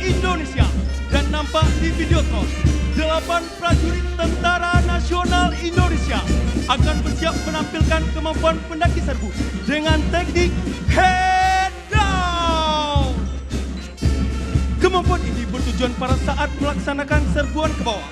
Indonesia. Dan nampak di Videotron, 8 prajurit Tentara Nasional Indonesia akan bersiap menampilkan kemampuan pendaki serbu dengan teknik head down. Kemampuan ini bertujuan pada saat melaksanakan serbuan ke bawah.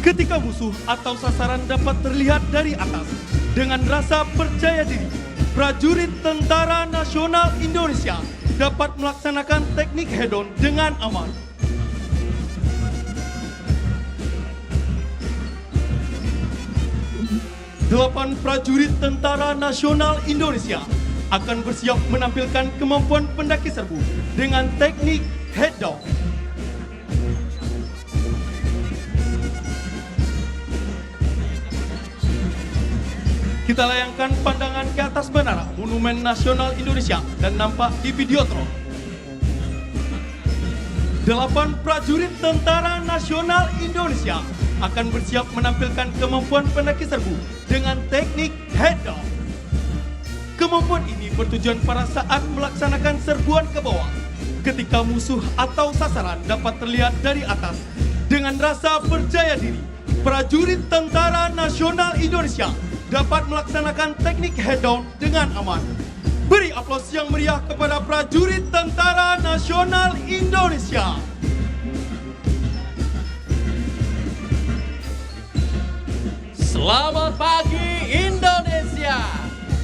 Ketika musuh atau sasaran dapat terlihat dari atas, dengan rasa percaya diri, prajurit Tentara Nasional Indonesia dapat melaksanakan teknik head-on dengan aman. Delapan prajurit Tentara Nasional Indonesia akan bersiap menampilkan kemampuan pendaki serbu dengan teknik head-down. Kita layangkan pandangan ke atas menara Monumen Nasional Indonesia dan nampak di Videotron. 8 prajurit Tentara Nasional Indonesia akan bersiap menampilkan kemampuan pendaki serbu dengan teknik head down. Kemampuan ini bertujuan pada saat melaksanakan serbuan ke bawah, ketika musuh atau sasaran dapat terlihat dari atas. Dengan rasa percaya diri, prajurit Tentara Nasional Indonesia dapat melaksanakan teknik head down dengan aman. Beri aplaus yang meriah kepada prajurit Tentara Nasional Indonesia. Selamat pagi Indonesia.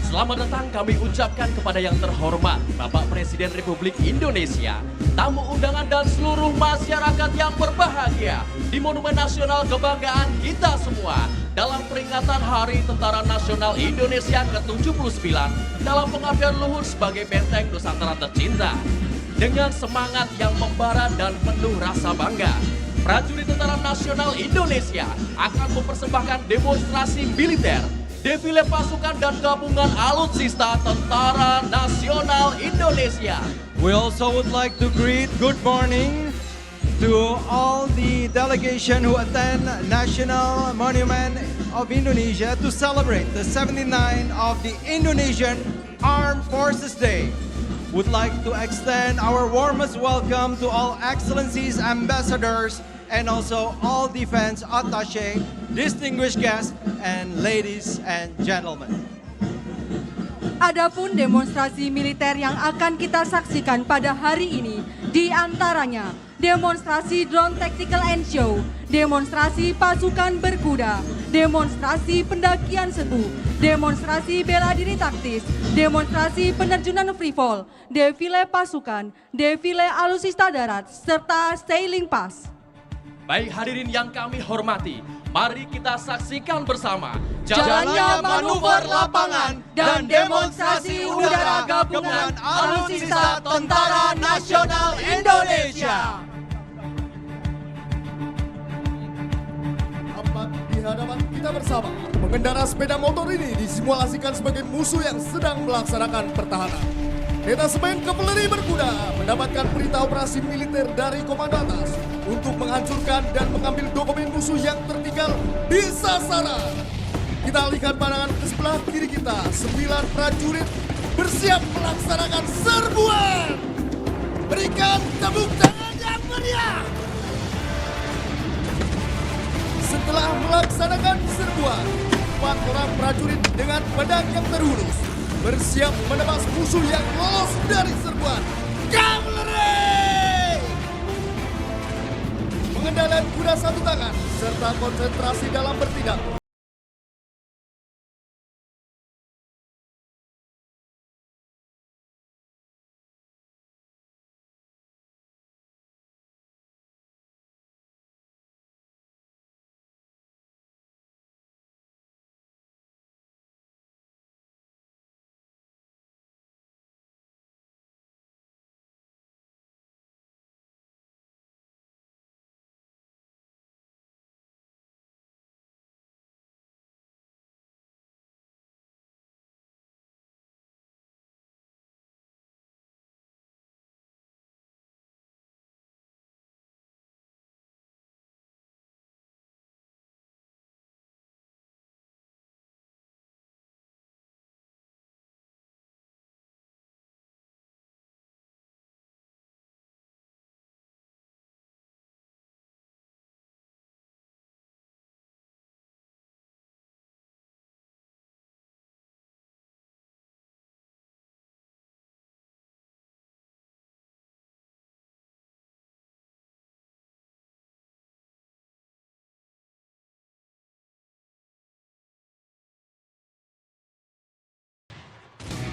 Selamat datang kami ucapkan kepada yang terhormat Bapak Presiden Republik Indonesia, tamu undangan dan seluruh masyarakat yang berbahagia di Monumen Nasional Kebanggaan kita semua dalam peringatan Hari Tentara Nasional Indonesia ke-79 dalam pengabdian luhur sebagai benteng Nusantara tercinta. Dengan semangat yang membara dan penuh rasa bangga, prajurit Tentara Nasional Indonesia akan mempersembahkan demonstrasi militer, defile pasukan dan gabungan alutsista Tentara Nasional Indonesia. We also would like to greet good morning to all the delegation who attend National Monument of Indonesia to celebrate the 79 of the Indonesian Armed Forces Day. Would like to extend our warmest welcome to all excellencies, ambassadors, and also all defense attaché, distinguished guests, and ladies and gentlemen. Adapun demonstrasi militer yang akan kita saksikan pada hari ini, di antaranya demonstrasi drone tactical and show, demonstrasi pasukan berkuda, demonstrasi pendakian serbu, demonstrasi bela diri taktis, demonstrasi penerjunan free fall, defile pasukan, defile alutsista darat, serta sailing pass. Baik hadirin yang kami hormati, mari kita saksikan bersama Jalannya manuver lapangan dan demonstrasi udara gabungan alutsista Tentara Nasional Indonesia. Tampak di hadapan kita bersama, pengendara sepeda motor ini disimulasikan sebagai musuh yang sedang melaksanakan pertahanan. Detasemen Kavaleri Berkuda mendapatkan perintah operasi militer dari komando atas untuk menghancurkan dan mengambil dokumen musuh yang tertinggal di sasaran. Kita alihkan pandangan ke sebelah kiri kita, 9 prajurit bersiap melaksanakan serbuan. Berikan tepuk tangan yang meriah. Setelah melaksanakan serbuan, 4 orang prajurit dengan pedang yang terhunus bersiap menebas musuh yang lolos dari serbuan. Kavaleri! Pengendalian kuda satu tangan serta konsentrasi dalam bertindak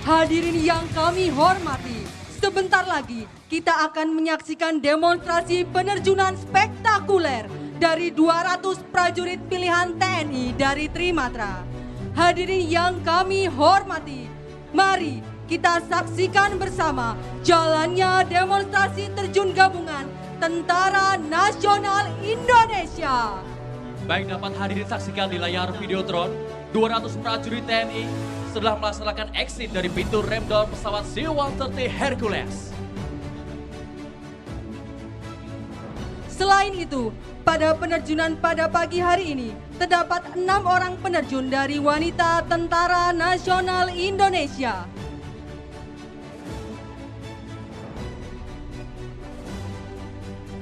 Hadirin yang kami hormati, sebentar lagi kita akan menyaksikan demonstrasi penerjunan spektakuler dari 200 prajurit pilihan TNI dari Trimatra. Hadirin yang kami hormati, mari kita saksikan bersama jalannya demonstrasi terjun gabungan Tentara Nasional Indonesia. Baik, dapat hadirin saksikan di layar Videotron, 200 prajurit TNI setelah melaksanakan exit dari pintu rem down pesawat C-130 Hercules. Selain itu, pada penerjunan pada pagi hari ini, terdapat 6 orang penerjun dari wanita Tentara Nasional Indonesia.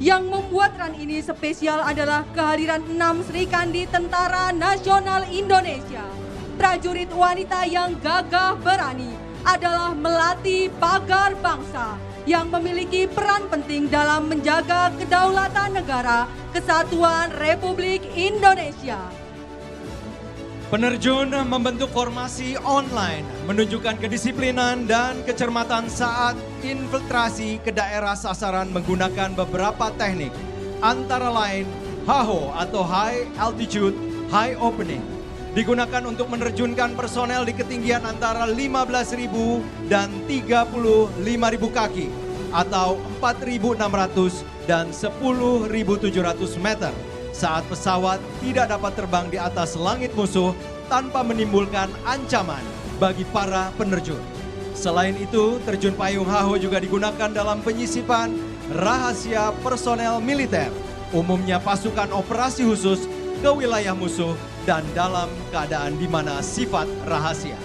Yang membuat run ini spesial adalah kehadiran 6 Sri Kandi Tentara Nasional Indonesia. Prajurit wanita yang gagah berani adalah melati pagar bangsa yang memiliki peran penting dalam menjaga kedaulatan negara Kesatuan Republik Indonesia. Penerjun membentuk formasi online, menunjukkan kedisiplinan dan kecermatan saat infiltrasi ke daerah sasaran menggunakan beberapa teknik, antara lain HAHO atau High Altitude High Opening. Digunakan untuk menerjunkan personel di ketinggian antara 15.000 dan 35.000 kaki atau 4.600 dan 10.700 meter saat pesawat tidak dapat terbang di atas langit musuh tanpa menimbulkan ancaman bagi para penerjun. Selain itu, terjun payung HAHO juga digunakan dalam penyisipan rahasia personel militer, umumnya pasukan operasi khusus ke wilayah musuh dan dalam keadaan di mana sifat rahasia.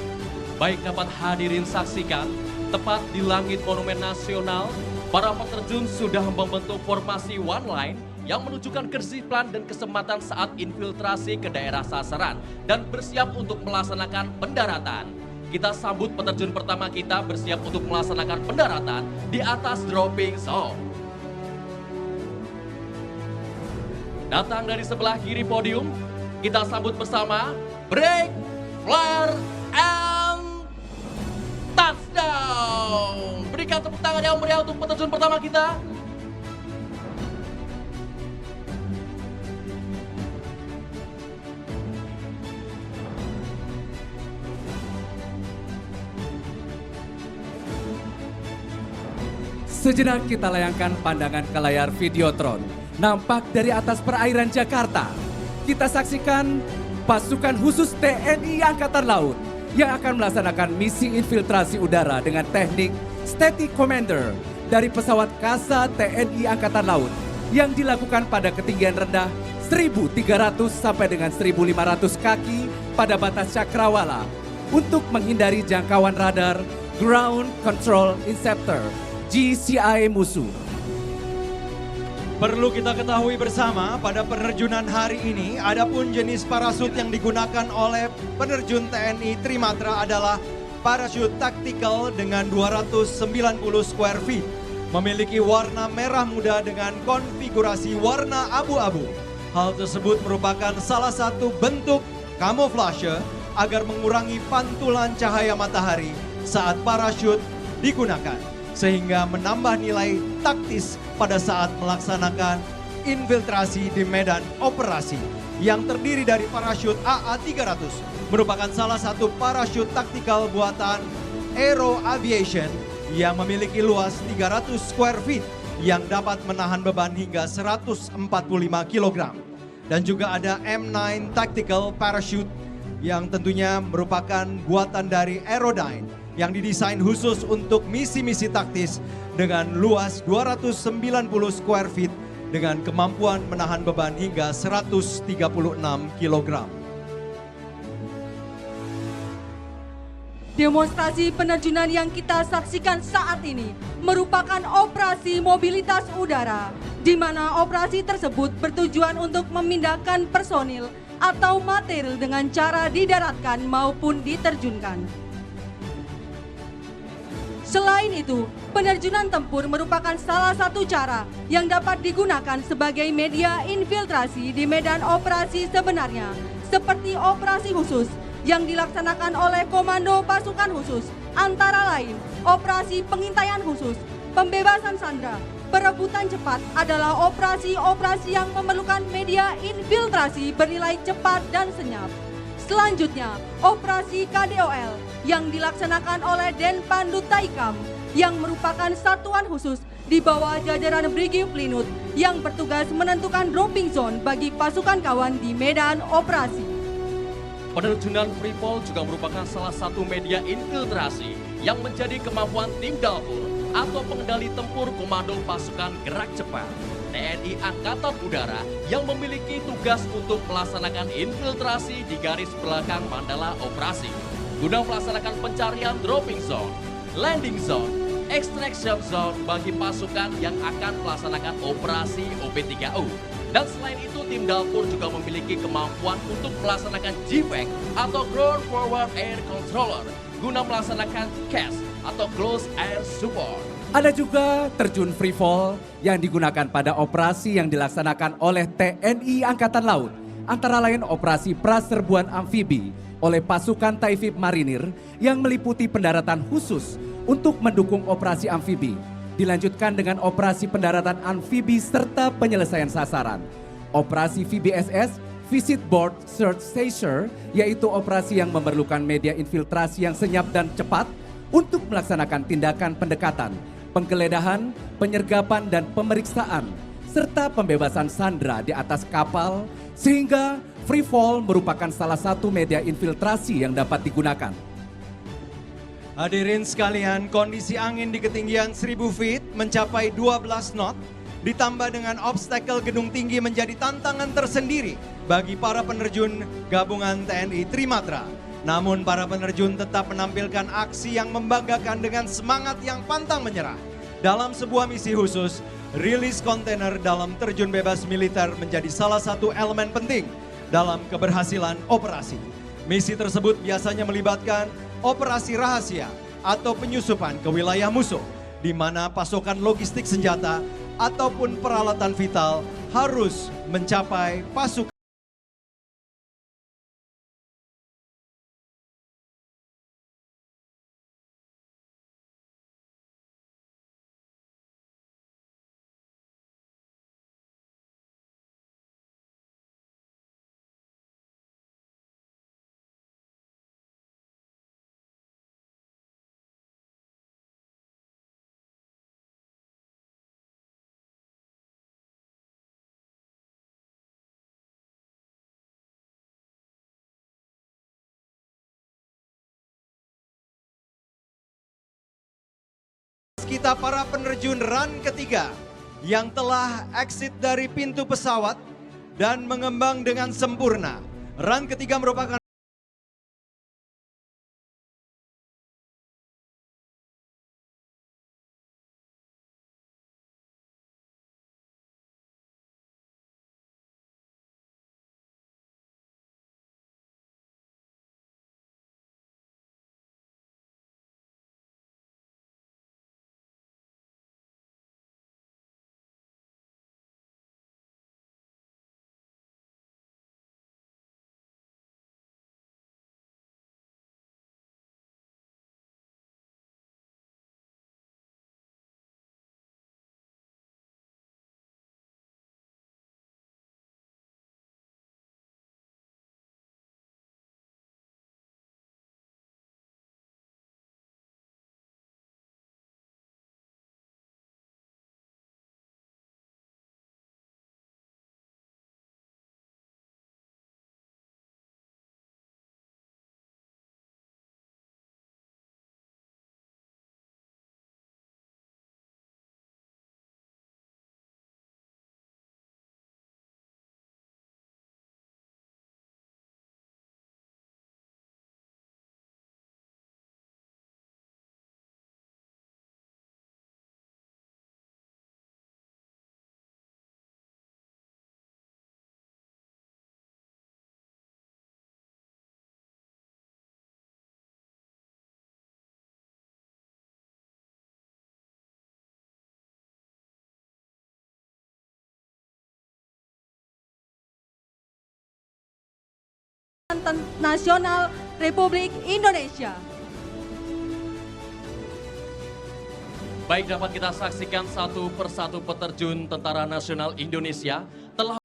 Baik, dapat hadirin saksikan, tepat di langit Monumen Nasional, para peterjun sudah membentuk formasi one line yang menunjukkan kedisiplinan dan kesempatan saat infiltrasi ke daerah sasaran dan bersiap untuk melaksanakan pendaratan. Kita sambut peterjun pertama kita bersiap untuk melaksanakan pendaratan di atas dropping zone. Datang dari sebelah kiri podium, kita sambut bersama break, flare, and touchdown. Berikan tepuk tangan yang meriah untuk peterjun pertama kita. Sejenak kita layangkan pandangan ke layar Videotron. Nampak dari atas perairan Jakarta. Kita saksikan pasukan khusus TNI Angkatan Laut yang akan melaksanakan misi infiltrasi udara dengan teknik Static Commander dari pesawat Kasa TNI Angkatan Laut yang dilakukan pada ketinggian rendah 1.300 sampai dengan 1.500 kaki pada batas Cakrawala untuk menghindari jangkauan radar Ground Control Interceptor GCI musuh. Perlu kita ketahui bersama pada penerjunan hari ini, adapun jenis parasut yang digunakan oleh penerjun TNI Trimatra adalah parasut taktikal dengan 290 square feet, memiliki warna merah muda dengan konfigurasi warna abu-abu. Hal tersebut merupakan salah satu bentuk kamuflase agar mengurangi pantulan cahaya matahari saat parasut digunakan, sehingga menambah nilai taktis pada saat melaksanakan infiltrasi di medan operasi. Yang terdiri dari parasut AA300, merupakan salah satu parasut taktikal buatan Aero Aviation yang memiliki luas 300 square feet yang dapat menahan beban hingga 145 kg. Dan juga ada M9 Tactical Parachute yang tentunya merupakan buatan dari Aerodyne yang didesain khusus untuk misi-misi taktis dengan luas 290 square feet dengan kemampuan menahan beban hingga 136 kg. Demonstrasi penerjunan yang kita saksikan saat ini merupakan operasi mobilitas udara, di mana operasi tersebut bertujuan untuk memindahkan personil atau material dengan cara didaratkan maupun diterjunkan. Selain itu, penerjunan tempur merupakan salah satu cara yang dapat digunakan sebagai media infiltrasi di medan operasi sebenarnya, seperti operasi khusus yang dilaksanakan oleh Komando Pasukan Khusus antara lain operasi pengintaian khusus, pembebasan sandera, perebutan cepat adalah operasi-operasi yang memerlukan media infiltrasi bernilai cepat dan senyap. Selanjutnya, operasi KDOL yang dilaksanakan oleh Denpandu Taikam yang merupakan satuan khusus di bawah jajaran Brigif Linut yang bertugas menentukan dropping zone bagi pasukan kawan di medan operasi. Penerjunan free fall juga merupakan salah satu media infiltrasi yang menjadi kemampuan tim Dalpur atau pengendali tempur komando pasukan gerak cepat TNI Angkatan Udara yang memiliki tugas untuk melaksanakan infiltrasi di garis belakang mandala operasi guna melaksanakan pencarian dropping zone, landing zone, extraction zone bagi pasukan yang akan melaksanakan operasi OP3U. Dan selain itu, tim Dalpur juga memiliki kemampuan untuk melaksanakan GFAC atau Ground Forward Air Controller guna melaksanakan CAS atau Close Air Support. Ada juga terjun free fall yang digunakan pada operasi yang dilaksanakan oleh TNI Angkatan Laut, antara lain operasi praserbuan amfibi oleh pasukan Taifib Marinir yang meliputi pendaratan khusus untuk mendukung operasi amfibi. Dilanjutkan dengan operasi pendaratan amfibi serta penyelesaian sasaran. Operasi VBSS, Visit Board Search Seizure, yaitu operasi yang memerlukan media infiltrasi yang senyap dan cepat untuk melaksanakan tindakan pendekatan, penggeledahan, penyergapan dan pemeriksaan, serta pembebasan sandera di atas kapal, sehingga free fall merupakan salah satu media infiltrasi yang dapat digunakan. Hadirin sekalian, kondisi angin di ketinggian 1000 feet mencapai 12 knot, ditambah dengan obstacle gedung tinggi menjadi tantangan tersendiri bagi para penerjun gabungan TNI Trimatra. Namun para penerjun tetap menampilkan aksi yang membanggakan dengan semangat yang pantang menyerah. Dalam sebuah misi khusus, rilis kontainer dalam terjun bebas militer menjadi salah satu elemen penting dalam keberhasilan operasi. Misi tersebut biasanya melibatkan operasi rahasia atau penyusupan ke wilayah musuh, di mana pasokan logistik senjata ataupun peralatan vital harus mencapai pasukan. Kita para penerjun run ketiga yang telah exit dari pintu pesawat dan mengembang dengan sempurna. Run ketiga merupakan Nasional Republik Indonesia. Baik, dapat kita saksikan satu persatu peterjun Tentara Nasional Indonesia telah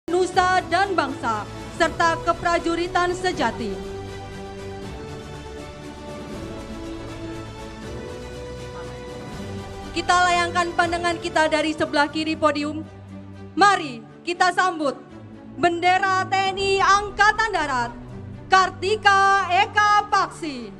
nusa dan bangsa, serta keprajuritan sejati. Kita layangkan pandangan kita dari sebelah kiri podium. Mari kita sambut bendera TNI Angkatan Darat, Kartika Eka Paksi.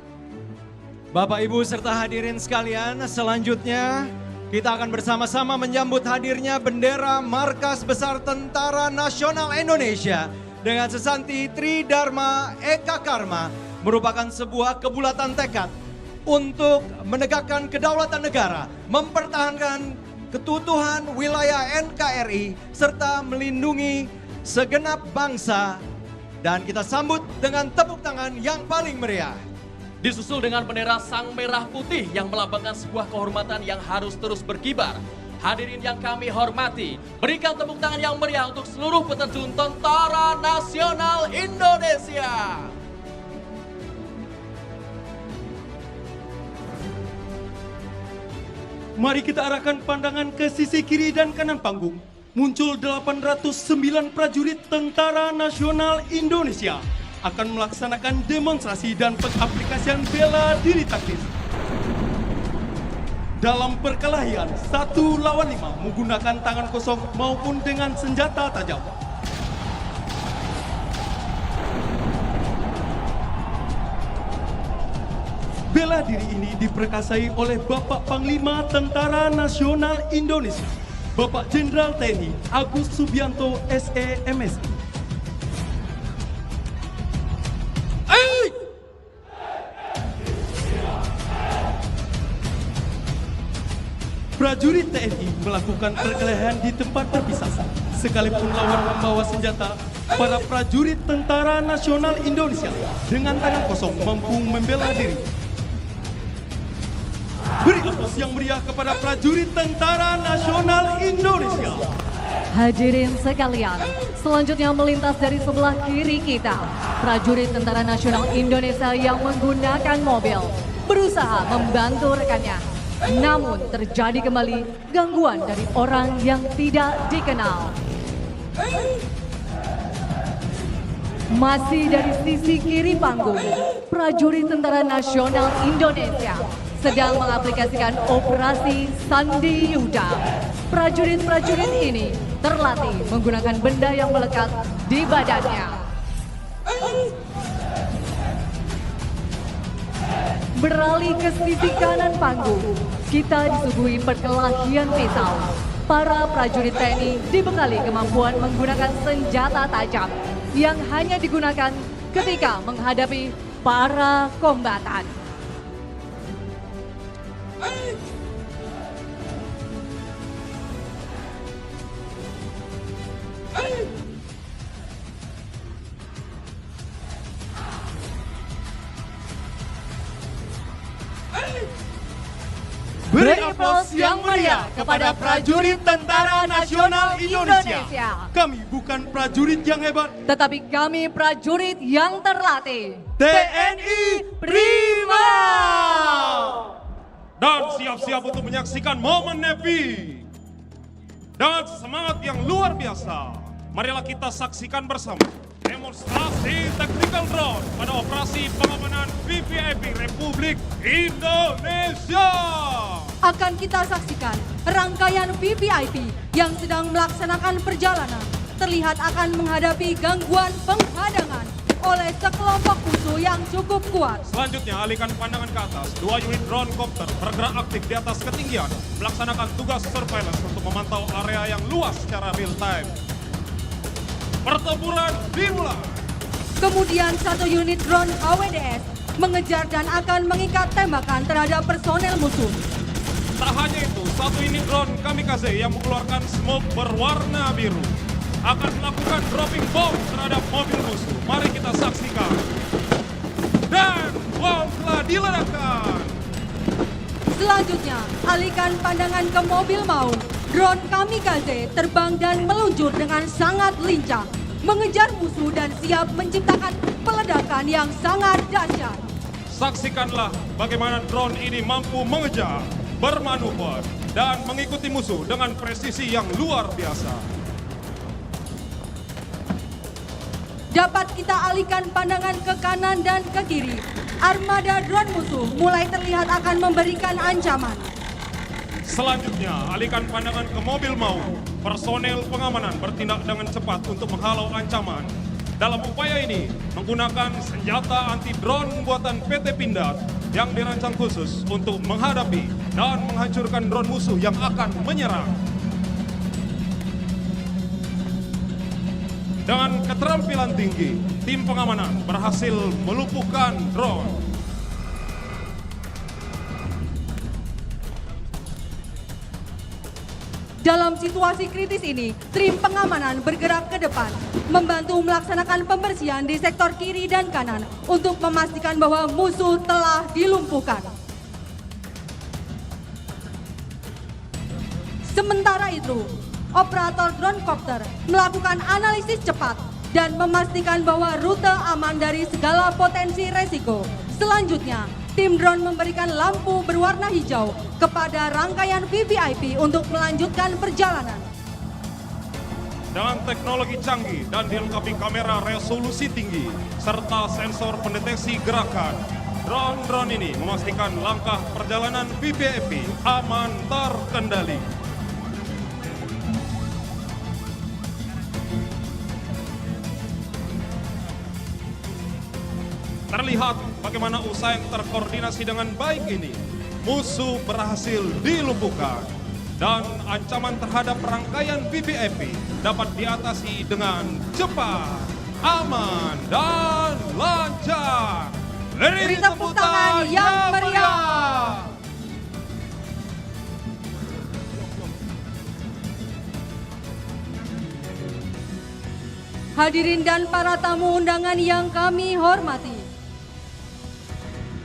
Bapak Ibu serta hadirin sekalian, selanjutnya kita akan bersama-sama menyambut hadirnya bendera Markas Besar Tentara Nasional Indonesia dengan sesanti Tridharma Eka Karma, merupakan sebuah kebulatan tekad untuk menegakkan kedaulatan negara, mempertahankan keutuhan wilayah NKRI, serta melindungi segenap bangsa. Dan kita sambut dengan tepuk tangan yang paling meriah. Disusul dengan bendera Sang Merah Putih yang melambangkan sebuah kehormatan yang harus terus berkibar. Hadirin yang kami hormati, berikan tepuk tangan yang meriah untuk seluruh peterjun Tentara Nasional Indonesia. Mari kita arahkan pandangan ke sisi kiri dan kanan panggung. Muncul 809 prajurit Tentara Nasional Indonesia akan melaksanakan demonstrasi dan pengaplikasian bela diri taktis. Dalam perkelahian 1 lawan 5 menggunakan tangan kosong maupun dengan senjata tajam. Bela diri ini diperkasai oleh Bapak Panglima Tentara Nasional Indonesia, Bapak Jenderal TNI Agus Subianto SE MSI. Prajurit TNI melakukan perkelahian di tempat terpisah. Sekalipun lawan membawa senjata, para prajurit Tentara Nasional Indonesia dengan tangan kosong mampu membela diri. Beri aplaus yang meriah kepada prajurit Tentara Nasional Indonesia. Hadirin sekalian, selanjutnya melintas dari sebelah kiri kita, prajurit Tentara Nasional Indonesia yang menggunakan mobil berusaha membantu rekannya. Namun terjadi kembali gangguan dari orang yang tidak dikenal. Masih dari sisi kiri panggung, prajurit Tentara Nasional Indonesia sedang mengaplikasikan operasi Sandi Yuda. Prajurit-prajurit ini terlatih menggunakan benda yang melekat di badannya. Beralih ke sisi kanan panggung, kita disuguhi perkelahian pisau. Para prajurit TNI dibekali kemampuan menggunakan senjata tajam yang hanya digunakan ketika menghadapi para kombatan. Beri aplaus yang meriah kepada prajurit Tentara Nasional Indonesia. Kami bukan prajurit yang hebat, Tetapi kami prajurit yang terlatih. TNI Prima. Dan siap-siap untuk menyaksikan momen Nepi. Dengan semangat yang luar biasa, marilah kita saksikan bersama demonstrasi tactical drone pada operasi pengamanan VVIP Republik Indonesia. Akan kita saksikan rangkaian VVIP yang sedang melaksanakan perjalanan terlihat akan menghadapi gangguan penghadangan oleh sekelompok musuh yang cukup kuat. Selanjutnya alihkan pandangan ke atas. 2 unit drone copter bergerak aktif di atas ketinggian, melaksanakan tugas surveillance untuk memantau area yang luas secara real time. Pertempuran dimulai. Kemudian 1 unit drone HWDS mengejar dan akan mengikat tembakan terhadap personel musuh. Tak hanya itu, 1 unit drone kamikaze yang mengeluarkan smoke berwarna biru akan melakukan dropping bomb terhadap mobil musuh. Mari kita saksikan. Dan bom telah diledakkan. Selanjutnya, alihkan pandangan ke mobil maut. Drone kamikaze terbang dan meluncur dengan sangat lincah, mengejar musuh dan siap menciptakan peledakan yang sangat dahsyat. Saksikanlah bagaimana drone ini mampu mengejar, bermanuver, dan mengikuti musuh dengan presisi yang luar biasa. Dapat kita alihkan pandangan ke kanan dan ke kiri. Armada drone musuh mulai terlihat akan memberikan ancaman. Selanjutnya, alihkan pandangan ke mobil maut. Personel pengamanan bertindak dengan cepat untuk menghalau ancaman. Dalam upaya ini, menggunakan senjata anti-drone buatan PT Pindad yang dirancang khusus untuk menghadapi dan menghancurkan drone musuh yang akan menyerang. Dengan keterampilan tinggi, tim pengamanan berhasil melumpuhkan drone. Dalam situasi kritis ini, tim pengamanan bergerak ke depan, membantu melaksanakan pembersihan di sektor kiri dan kanan untuk memastikan bahwa musuh telah dilumpuhkan. Sementara itu, operator drone copter melakukan analisis cepat dan memastikan bahwa rute aman dari segala potensi resiko. Selanjutnya, tim drone memberikan lampu berwarna hijau kepada rangkaian VVIP untuk melanjutkan perjalanan. Dengan teknologi canggih dan dilengkapi kamera resolusi tinggi serta sensor pendeteksi gerakan, drone-drone ini memastikan langkah perjalanan VVIP aman terkendali. Terlihat bagaimana usaha yang terkoordinasi dengan baik ini, musuh berhasil dilumpuhkan dan ancaman terhadap rangkaian VVIP dapat diatasi dengan cepat, aman, dan lancar. Beri tepuk tangan yang meriah. Hadirin dan para tamu undangan yang kami hormati,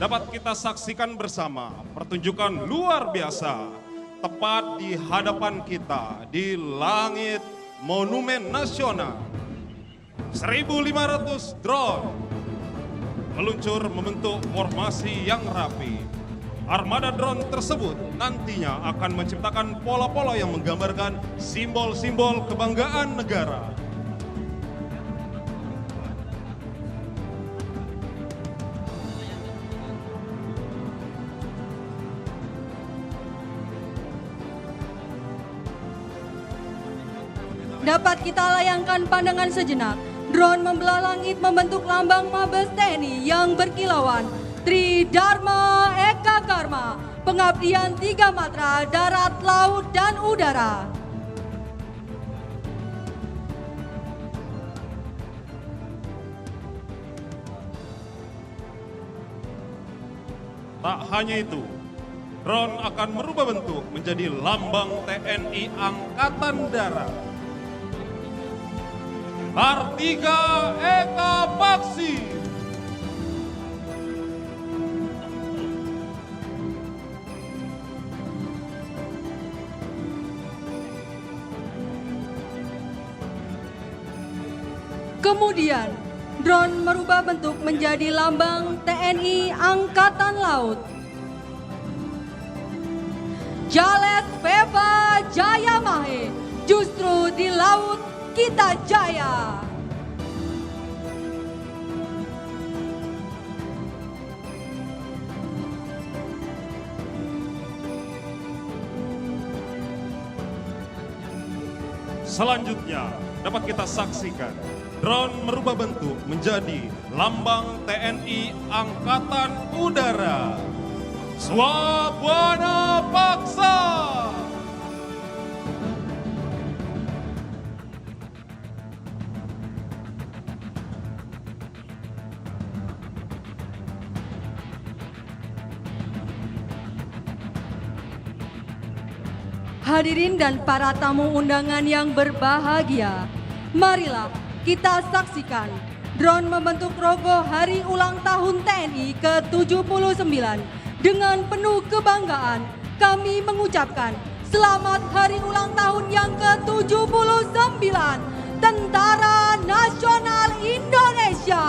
dapat kita saksikan bersama pertunjukan luar biasa tepat di hadapan kita di langit Monumen Nasional. 1.500 drone meluncur membentuk formasi yang rapi. Armada drone tersebut nantinya akan menciptakan pola-pola yang menggambarkan simbol-simbol kebanggaan negara. dapat kita layangkan pandangan sejenak. Drone membelah langit membentuk lambang Mabes TNI yang berkilauan. Tridharma Eka Karma, pengabdian 3 matra darat, laut, dan udara. Tak hanya itu, drone akan merubah bentuk menjadi lambang TNI Angkatan Darat. Kartika Eka Paksi. Kemudian, drone merubah bentuk menjadi lambang TNI Angkatan Laut. Jales Veva Jaya Mahe, justru di laut kita jaya. Selanjutnya dapat kita saksikan drone merubah bentuk menjadi lambang TNI Angkatan Udara. Swabwana Paksa. Hadirin dan para tamu undangan yang berbahagia, marilah kita saksikan drone membentuk logo Hari Ulang Tahun TNI ke-79. Dengan penuh kebanggaan, kami mengucapkan selamat Hari Ulang Tahun yang ke-79 Tentara Nasional Indonesia.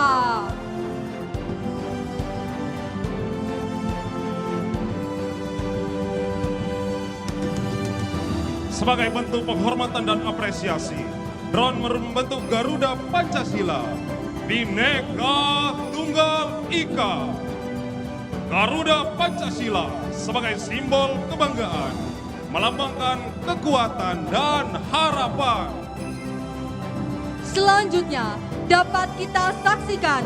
Sebagai bentuk penghormatan dan apresiasi, drone membentuk Garuda Pancasila, Bhinneka Tunggal Ika. Garuda Pancasila sebagai simbol kebanggaan, melambangkan kekuatan dan harapan. Selanjutnya dapat kita saksikan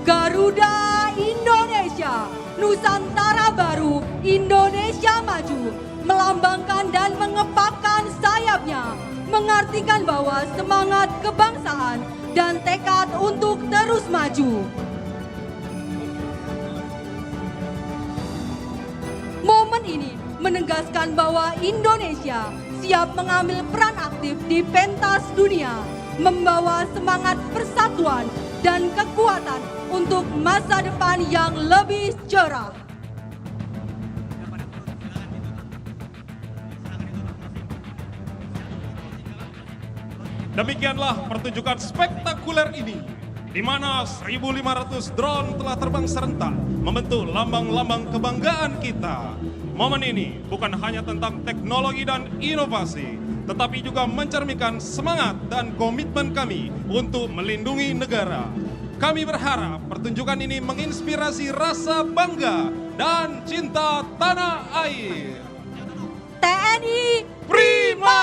Garuda Indonesia, Nusantara Baru, Indonesia Maju, melambangkan dan mengepakkan sayapnya, mengartikan bahwa semangat kebangsaan dan tekad untuk terus maju. Momen ini menegaskan bahwa Indonesia siap mengambil peran aktif di pentas dunia, membawa semangat persatuan dan kekuatan untuk masa depan yang lebih cerah. Demikianlah pertunjukan spektakuler ini di mana 1.500 drone telah terbang serentak membentuk lambang-lambang kebanggaan kita. Momen ini bukan hanya tentang teknologi dan inovasi, tetapi juga mencerminkan semangat dan komitmen kami untuk melindungi negara. Kami berharap pertunjukan ini menginspirasi rasa bangga dan cinta tanah air. TNI Prima!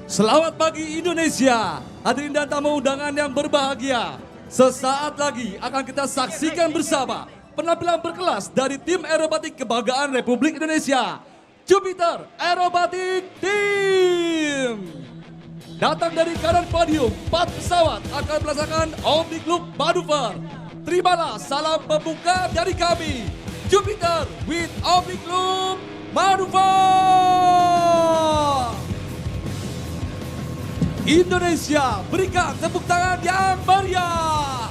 Selamat pagi Indonesia, hadirin dan tamu undangan yang berbahagia. Sesaat lagi akan kita saksikan bersama penampilan berkelas dari tim aerobatik kebanggaan Republik Indonesia, Jupiter Aerobatic Team. Datang dari kanan podium, 4 pesawat akan melaksanakan oblique loop manuver. Terimalah salam pembuka dari kami, Jupiter with oblique loop manuver. Indonesia, berikan tepuk tangan yang meriah.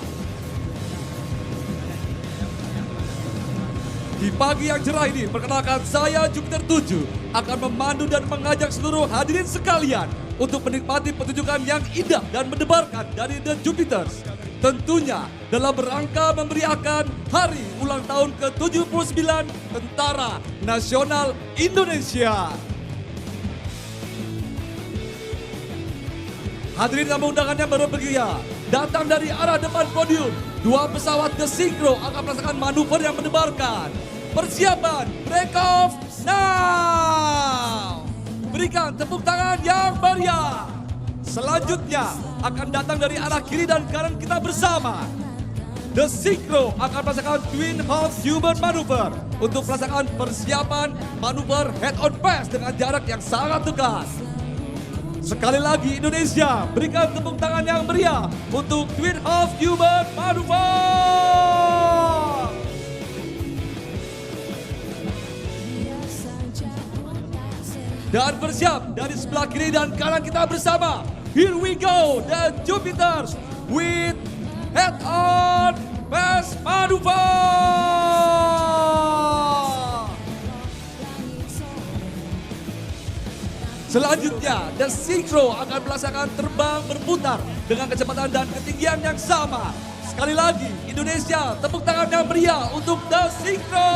Di pagi yang cerah ini, perkenalkan saya Jupiter 7 akan memandu dan mengajak seluruh hadirin sekalian untuk menikmati pertunjukan yang indah dan mendebarkan dari The Jupiters. Tentunya dalam rangka memeriahkan hari ulang tahun ke-79 Tentara Nasional Indonesia. Hadirin tamu undangan yang berbahagia, datang dari arah depan podium, 2 pesawat The Synchro akan melaksanakan manuver yang mendebarkan. Persiapan, break off now! Berikan tepuk tangan yang meriah. Selanjutnya akan datang dari arah kiri dan kanan kita bersama. The Synchro akan melaksanakan Twin Half Human Maneuver untuk melaksanakan persiapan manuver head on pass dengan jarak yang sangat dekat. Sekali lagi Indonesia, berikan tepuk tangan yang meriah untuk Twin Half Human Maneuver. Dan bersiap dari sebelah kiri dan kanan kita bersama. Here we go, the Jupiters with head on pass maneuver. Selanjutnya, The Synchro akan melaksanakan terbang berputar dengan kecepatan dan ketinggian yang sama. Sekali lagi, Indonesia, tepuk tangan yang meriah untuk The Synchro.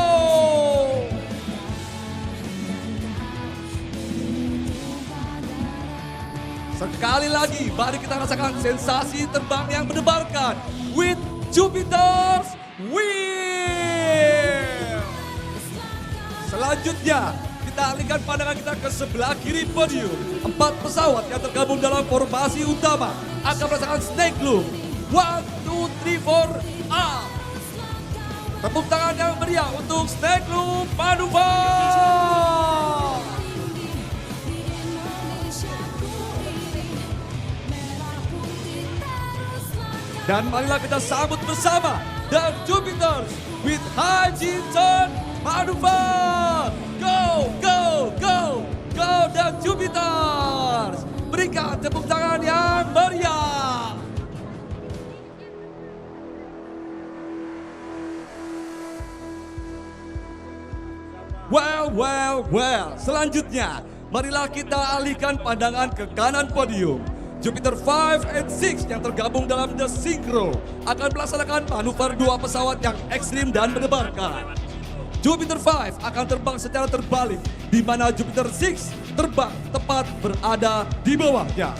Sekali lagi, mari kita rasakan sensasi terbang yang mendebarkan with Jupiter's Wheel. Selanjutnya, kita alihkan pandangan kita ke sebelah kiri podium. 4 pesawat yang tergabung dalam formasi utama akan merasakan snake loop. 1, 2, 3, 4, up. Tepuk tangan yang meriah untuk snake loop manuver. Dan marilah kita sambut bersama The Jupiters with high turn manuver. Go, go, go, go The Jupiters. Berikan tepuk tangan yang meriah. Well. Selanjutnya, marilah kita alihkan pandangan ke kanan podium. Jupiter 5 and 6 yang tergabung dalam The Synchro akan melaksanakan manuver 2 pesawat yang ekstrim dan mendebarkan. Jupiter 5 akan terbang secara terbalik, di mana Jupiter 6 terbang tepat berada di bawahnya.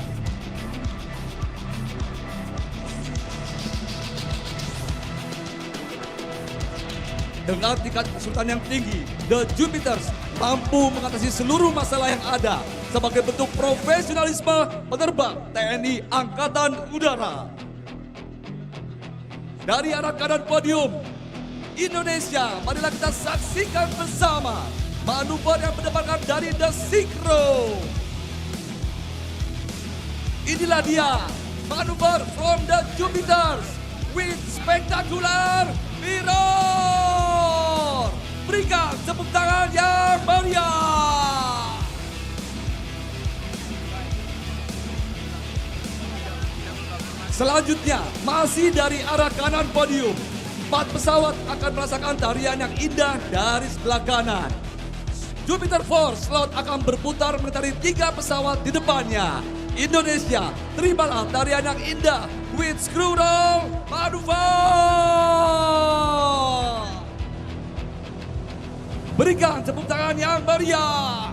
Dengan tingkat kesulitan yang tinggi, The Jupiters mampu mengatasi seluruh masalah yang ada sebagai bentuk profesionalisme penerbang TNI Angkatan Udara. Dari arah kanan podium, Indonesia, marilah kita saksikan bersama manuver yang mendebarkan dari The Synchro. Inilah dia, manuver from The Jupiters with spectacular mirror. Berikan tepuk tangan yang meriah. Selanjutnya, masih dari arah kanan podium, 4 pesawat akan merasakan tarian yang indah dari sebelah kanan. Jupiter 4 slot akan berputar melintasi 3 pesawat di depannya. Indonesia. Terimalah tarian yang indah with Screwdriver Manuver. Berikan tepuk tangan yang meriah.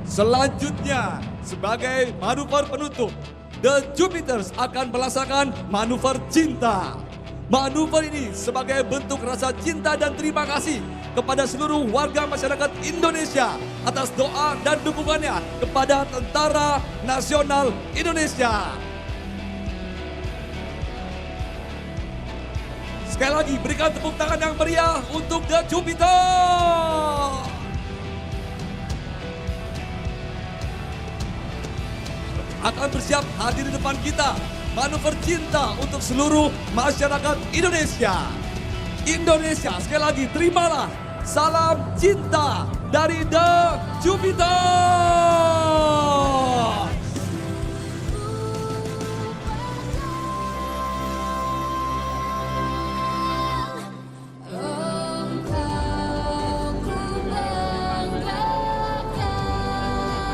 Selanjutnya, sebagai manuver penutup, The Jupiters akan melaksanakan manuver cinta. Manuver ini sebagai bentuk rasa cinta dan terima kasih kepada seluruh warga masyarakat Indonesia atas doa dan dukungannya kepada Tentara Nasional Indonesia. Sekali lagi berikan tepuk tangan yang meriah untuk The Jupiter. Akan bersiap hadir di depan kita manuver cinta untuk seluruh masyarakat Indonesia. Indonesia, sekali lagi terimalah salam cinta dari The Jupiter.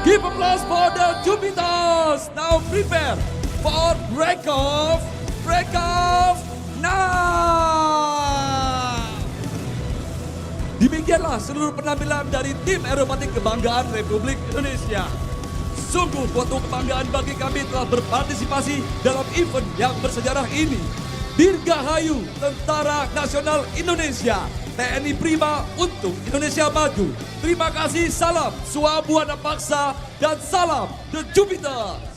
Give applause for The Jupiters. Now prepare for break-off now. Demikianlah seluruh penampilan dari tim aerobatik kebanggaan Republik Indonesia. Sungguh suatu kebanggaan bagi kami telah berpartisipasi dalam event yang bersejarah ini. Dirgahayu Tentara Nasional Indonesia, TNI Prima untuk Indonesia Maju. Terima kasih, salam Swabuana Paksa dan salam The Jupiter.